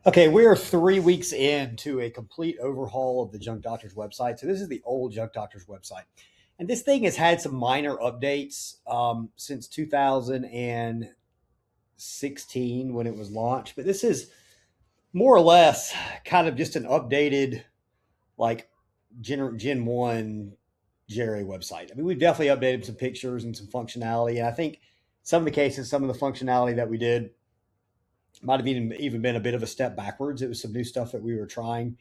Okay, we are 3 weeks into a complete overhaul of the Junk Doctors website. So this is the old Junk Doctors website, and this thing has had some minor updates since 2016 when it was launched. But this is more or less kind of just an updated, like Gen One Jerry website. I mean, we've definitely updated some pictures and some functionality, and I think some of the cases, some of the functionality that we did might have even been a bit of a step backwards. It was some new stuff that we were trying.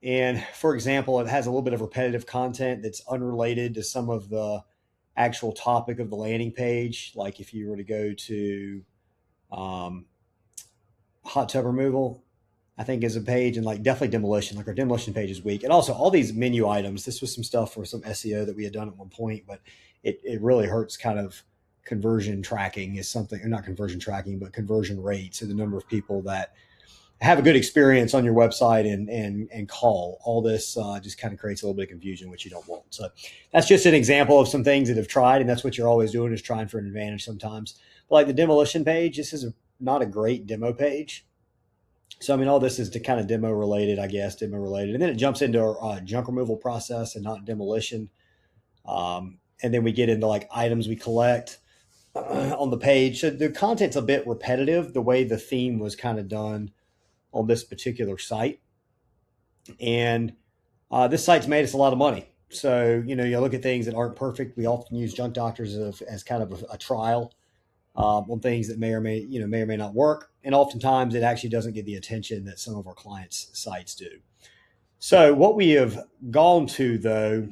And for example, it has a little bit of repetitive content that's unrelated to some of the actual topic of the landing page. Like if you were to go to um, hot tub removal, I think is a page, and like definitely demolition, like our demolition page is weak. And also all these menu items. This was some stuff for some SEO that we had done at one point, but it really hurts kind of conversion tracking is something, or not conversion tracking, but conversion rates. So the number of people that have a good experience on your website and call. All this just kind of creates a little bit of confusion, which you don't want. So that's just an example of some things that have tried, and that's what you're always doing, is trying for an advantage sometimes. But like the demolition page, this is not a great demo page. So I mean, all this is to kind of demo related, I guess, demo related, and then it jumps into our junk removal process and not demolition. And then we get into like items we collect on the page. So the content's a bit repetitive, the way the theme was kind of done on this particular site. And this site's made us a lot of money. So, you look at things that aren't perfect. We often use Junk Doctors as kind of a trial on things that may or may not work. And oftentimes it actually doesn't get the attention that some of our clients' sites do. So what we have gone to, though,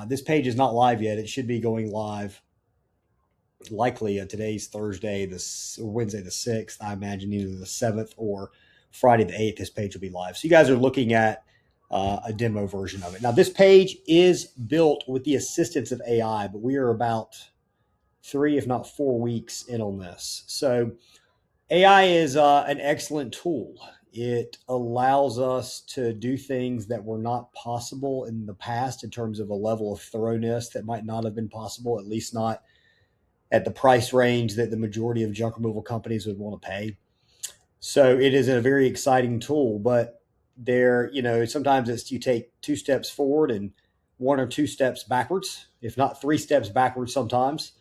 this page is not live yet. It should be going live likely today's Thursday, Wednesday the 6th. I imagine either the 7th or Friday the 8th, this page will be live. So you guys are looking at a demo version of it. Now, this page is built with the assistance of AI, but we are about 3, if not 4 weeks in on this. So AI is an excellent tool. It allows us to do things that were not possible in the past in terms of a level of thoroughness that might not have been possible, at least not at the price range that the majority of junk removal companies would want to pay. So it is a very exciting tool, but sometimes it's you take 2 steps forward and 1 or 2 steps backwards, if not 3 steps backwards sometimes.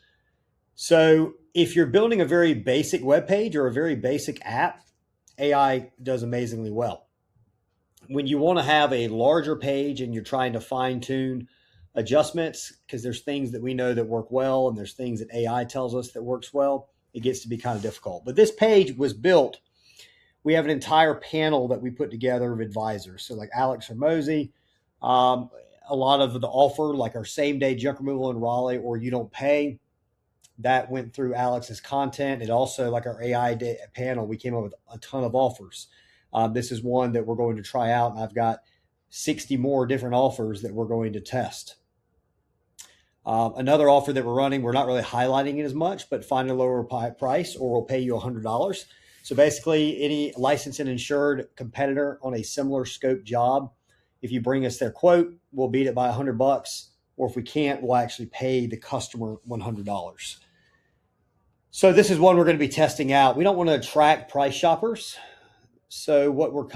So if you're building a very basic web page or a very basic app, AI does amazingly well. When you want to have a larger page and you're trying to fine tune adjustments, because there's things that we know that work well and there's things that AI tells us that works well, it gets to be kind of difficult. But this page was built. We have an entire panel that we put together of advisors. So like Alex or Mosey, a lot of the offer, like our same day junk removal in Raleigh or you don't pay, that went through Alex's content. And also like our AI panel, we came up with a ton of offers. This is one that we're going to try out, and I've got 60 more different offers that we're going to test. Another offer that we're running, we're not really highlighting it as much, but find a lower price or we'll pay you $100. So basically, any licensed and insured competitor on a similar scope job, if you bring us their quote, we'll beat it by $100. Or if we can't, we'll actually pay the customer $100. So this is one we're going to be testing out. We don't want to attract price shoppers. So what we're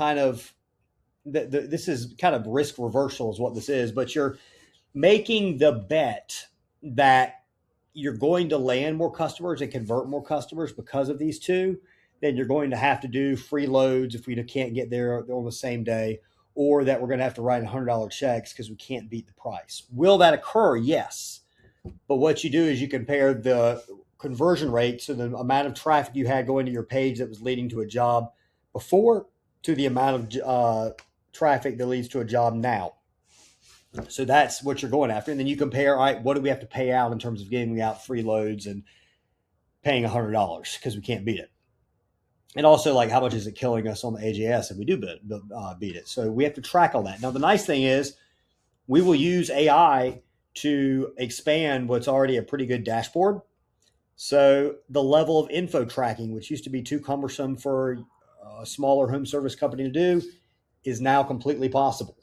this is kind of risk reversal is what this is, but you're making the bet that you're going to land more customers and convert more customers because of these two. Then you're going to have to do free loads if we can't get there on the same day, or that we're going to have to write $100 checks because we can't beat the price. Will that occur? Yes. But what you do is you compare the conversion rate, so the amount of traffic you had going to your page that was leading to a job before, to the amount of traffic that leads to a job now. So that's what you're going after. And then you compare, all right, what do we have to pay out in terms of giving out free loads and paying $100 because we can't beat it. And also, like, how much is it killing us on the AJS if we do beat it? So we have to track all that. Now, the nice thing is we will use AI to expand what's already a pretty good dashboard. So the level of info tracking, which used to be too cumbersome for a smaller home service company to do, is now completely possible.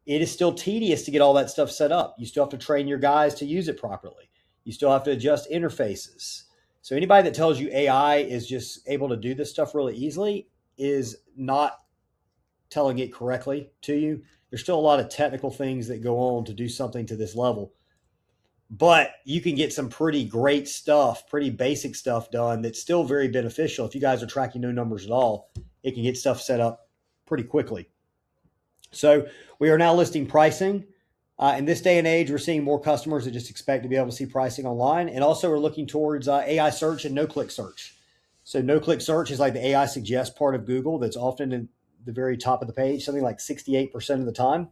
It is still tedious to get all that stuff set up. You still have to train your guys to use it properly. You still have to adjust interfaces. So anybody that tells you AI is just able to do this stuff really easily is not telling it correctly to you. There's still a lot of technical things that go on to do something to this level. But you can get some pretty great stuff, pretty basic stuff done that's still very beneficial. If you guys are tracking no numbers at all, it can get stuff set up pretty quickly. So we are now listing pricing. In this day and age, we're seeing more customers that just expect to be able to see pricing online. And also we're looking towards AI search and no-click search. So no-click search is like the AI suggest part of Google that's often in the very top of the page, something like 68% of the time.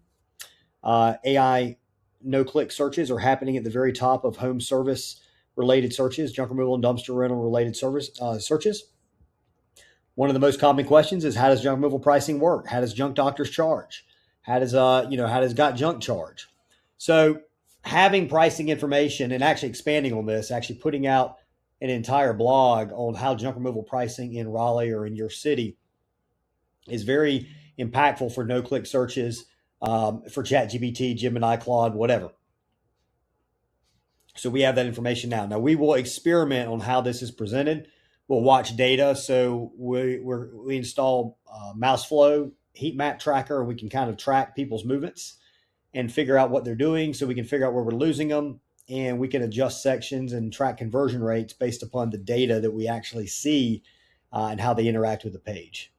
AI no-click searches are happening at the very top of home service related searches, junk removal and dumpster rental related searches. One of the most common questions is, how does junk removal pricing work? How does Junk Doctors charge? How does Got Junk charge? So having pricing information and actually expanding on this, actually putting out an entire blog on how junk removal pricing in Raleigh or in your city is very impactful for no-click searches, for ChatGPT, Gemini, Claude, whatever. So we have that information now. Now we will experiment on how this is presented. We'll watch data. So we install MouseFlow heat map tracker, and we can kind of track people's movements and figure out what they're doing, so we can figure out where we're losing them, and we can adjust sections and track conversion rates based upon the data that we actually see and how they interact with the page.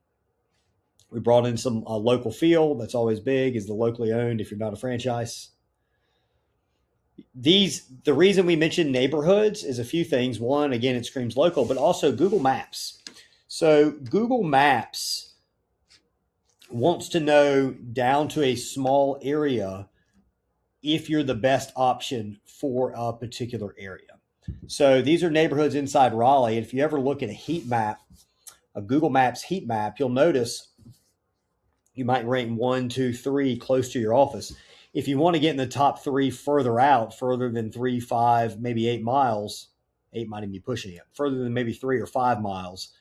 We brought in some local feel. That's always big, is the locally owned if you're not a franchise. The reason we mention neighborhoods is a few things. One, again, it screams local, but also Google Maps. So Google Maps wants to know down to a small area if you're the best option for a particular area. So these are neighborhoods inside Raleigh. If you ever look at a heat map, a Google Maps heat map, you'll notice you might rank 1, 2, 3 close to your office. If you want to get in the top 3 further out, further than 3, 5, maybe 8 miles, 8 might even be pushing it, further than maybe 3 or 5 miles,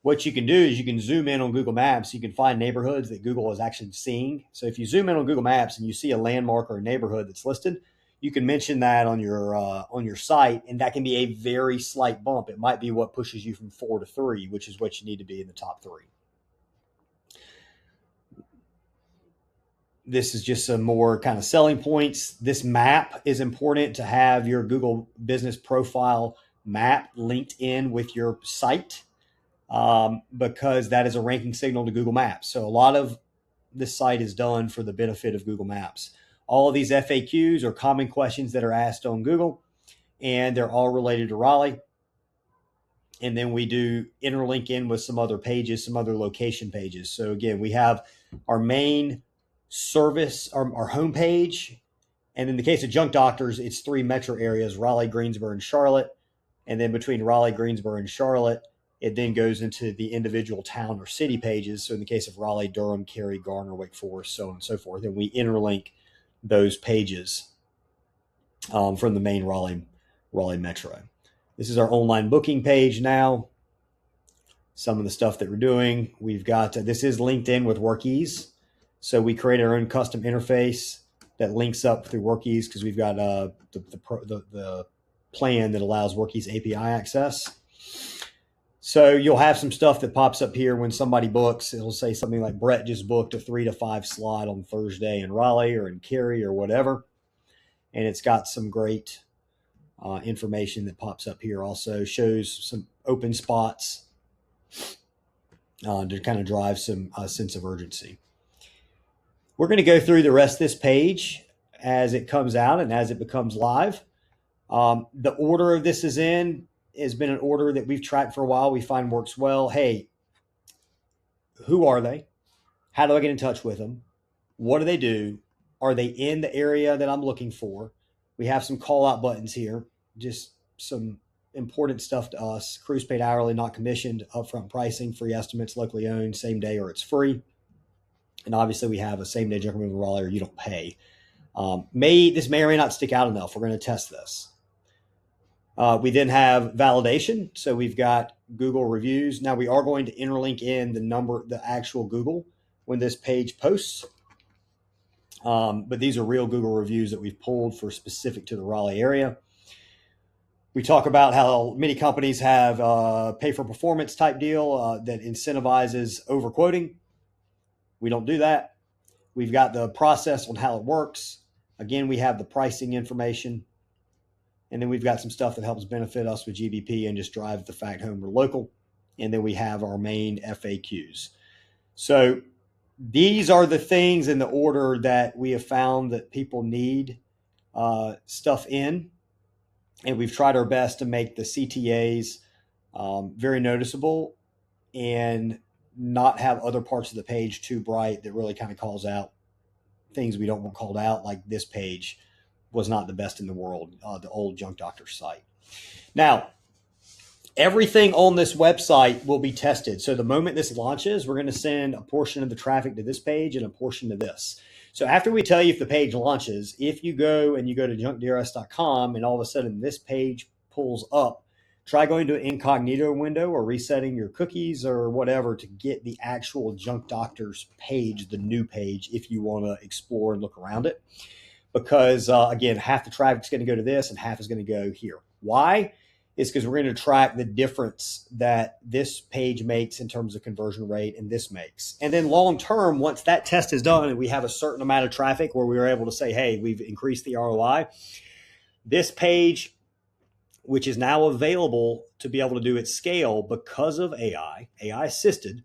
what you can do is you can zoom in on Google Maps. You can find neighborhoods that Google is actually seeing. So if you zoom in on Google Maps and you see a landmark or a neighborhood that's listed, you can mention that on your site, and that can be a very slight bump. It might be what pushes you from 4 to 3, which is what you need to be in the top 3. This is just some more kind of selling points. This map is important to have your Google business profile map linked in with your site, because that is a ranking signal to Google Maps. So a lot of this site is done for the benefit of Google Maps. All of these FAQs are common questions that are asked on Google, and they're all related to Raleigh. And then we do interlink in with some other pages, some other location pages. So again, we have our main service, our homepage. And in the case of Junk Doctors, it's 3 metro areas: Raleigh, Greensboro, and Charlotte. And then between Raleigh, Greensboro, and Charlotte, it then goes into the individual town or city pages. So in the case of Raleigh, Durham, Cary, Garner, Wake Forest, so on and so forth. And we interlink those pages from the main Raleigh metro. This is our online booking page now. Some of the stuff that we're doing. We've got, this is linked in with WorkEase. So we created our own custom interface that links up through WorkEase, because we've got the plan that allows WorkEase API access. So you'll have some stuff that pops up here when somebody books. It'll say something like, Brett just booked a 3 to 5 slot on Thursday in Raleigh or in Cary or whatever. And it's got some great information that pops up here. Also shows some open spots to kind of drive some sense of urgency. We're going to go through the rest of this page as it comes out and as it becomes live. The order of this is in has been an order that we've tracked for a while. We find works well. Hey, who are they? How do I get in touch with them? What do they do? Are they in the area that I'm looking for? We have some call out buttons here, just some important stuff to us. Crews paid hourly, not commissioned, upfront pricing, free estimates, locally owned, same day or it's free. And obviously we have a same day junk removal Raleigh or you don't pay. This may or may not stick out enough. We're going to test this. We then have validation. So we've got Google reviews. Now we are going to interlink in the actual Google when this page posts. But these are real Google reviews that we've pulled for specific to the Raleigh area. We talk about how many companies have pay for performance type deal that incentivizes overquoting. We don't do that. We've got the process on how it works. Again, we have the pricing information. And then we've got some stuff that helps benefit us with GBP and just drive the fact home we're local. And then we have our main FAQs. So these are the things in the order that we have found that people need stuff in. And we've tried our best to make the CTAs very noticeable and not have other parts of the page too bright that really kind of calls out things we don't want called out, like this page was not the best in the world, the old Junk Doctor site. Now, everything on this website will be tested. So the moment this launches, we're going to send a portion of the traffic to this page and a portion to this. So after we tell you if the page launches, if you go to junkdrs.com and all of a sudden this page pulls up, try going to an incognito window or resetting your cookies or whatever to get the actual Junk Doctors page, the new page, if you want to explore and look around it. Because, again, half the traffic is going to go to this and half is going to go here. Why? It's because we're going to track the difference that this page makes in terms of conversion rate and this makes. And then long term, once that test is done and we have a certain amount of traffic where we were able to say, hey, we've increased the ROI, this page, which is now available to be able to do its scale because of AI assisted,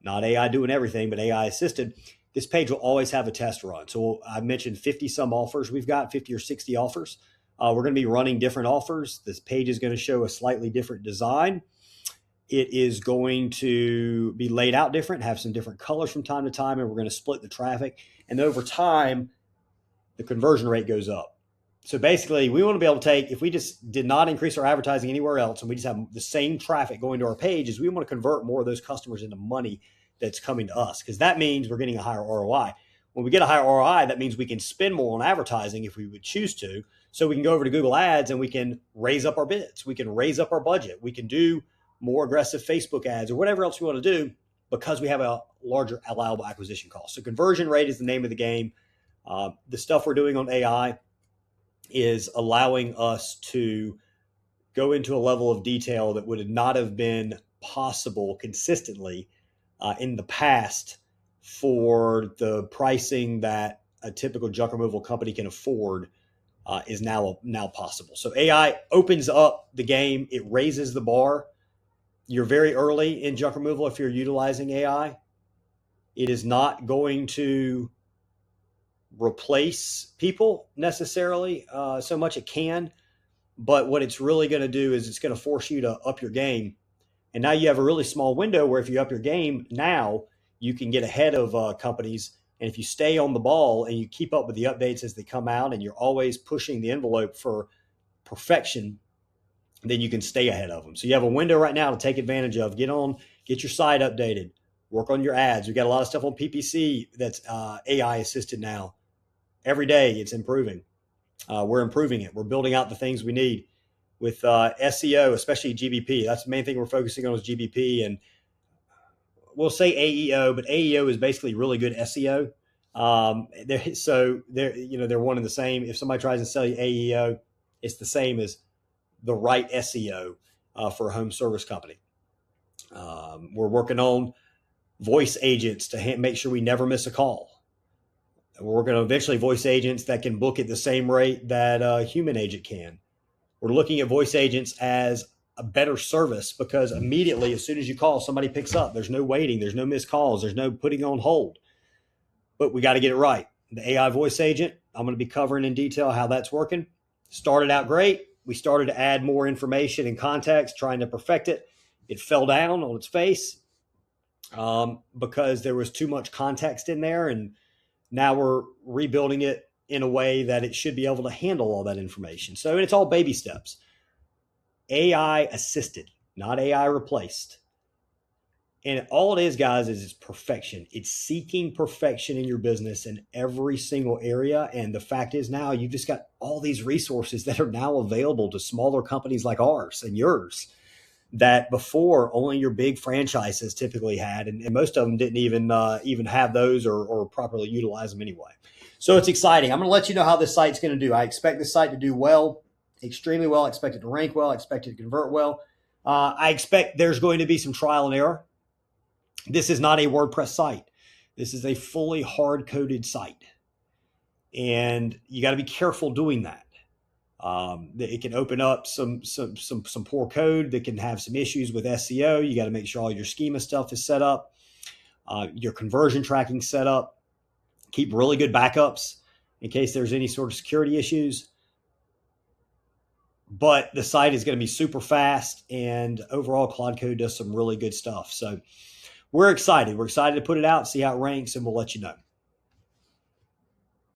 not AI doing everything, but AI assisted, this page will always have a test run. So I mentioned 50 some offers. We've got 50 or 60 offers. We're going to be running different offers. This page is going to show a slightly different design. It is going to be laid out different, have some different colors from time to time, and we're going to split the traffic. And over time, the conversion rate goes up. So basically, we want to be able to take, if we just did not increase our advertising anywhere else and we just have the same traffic going to our pages, we want to convert more of those customers into money that's coming to us, because that means we're getting a higher ROI. When we get a higher ROI, that means we can spend more on advertising if we would choose to. So we can go over to Google Ads and we can raise up our bids. We can raise up our budget. We can do more aggressive Facebook ads or whatever else we want to do because we have a larger allowable acquisition cost. So conversion rate is the name of the game. The stuff we're doing on AI is allowing us to go into a level of detail that would not have been possible consistently in the past for the pricing that a typical junk removal company can afford is now possible. So AI opens up the game. It raises the bar. You're very early in junk removal if you're utilizing AI. It is not going to replace people necessarily so much. It can, but what it's really going to do is it's going to force you to up your game. And now you have a really small window where if you up your game now, you can get ahead of companies. And if you stay on the ball and you keep up with the updates as they come out and you're always pushing the envelope for perfection, then you can stay ahead of them. So you have a window right now to take advantage of. Get your site updated, work on your ads. We've got a lot of stuff on PPC that's AI assisted now. Every day it's improving. We're improving it. We're building out the things we need with SEO, especially GBP. That's the main thing we're focusing on is GBP. And we'll say AEO, but AEO is basically really good SEO. They're one and the same. If somebody tries to sell you AEO, it's the same as the right SEO for a home service company. We're working on voice agents to make sure we never miss a call. We're working on eventually voice agents that can book at the same rate that a human agent can. We're looking at voice agents as a better service because immediately, as soon as you call, somebody picks up. There's no waiting. There's no missed calls. There's no putting on hold. But we got to get it right. The AI voice agent, I'm going to be covering in detail how that's working. Started out great. We started to add more information and context, trying to perfect it. It fell down on its face because there was too much context in there. And now we're rebuilding it in a way that it should be able to handle all that information. So it's all baby steps. AI assisted, not AI replaced. And all it is, guys, is it's perfection. It's seeking perfection in your business in every single area. And the fact is now you've just got all these resources that are now available to smaller companies like ours and yours that before only your big franchises typically had. And most of them didn't even have those or properly utilize them anyway. So it's exciting. I'm going to let you know how this site's going to do. I expect this site to do well. extremely well. I expect it to rank well. I expect it to convert well. I expect there's going to be some trial and error. This is not a WordPress site. This is a fully hard-coded site. And you got to be careful doing that. It can open up some poor code that can have some issues with SEO. You got to make sure all your schema stuff is set up, your conversion tracking set up. Keep really good backups in case there's any sort of security issues. But the site is going to be super fast, and overall Cloud Code does some really good stuff. So we're excited. We're excited to put it out, see how it ranks, and we'll let you know.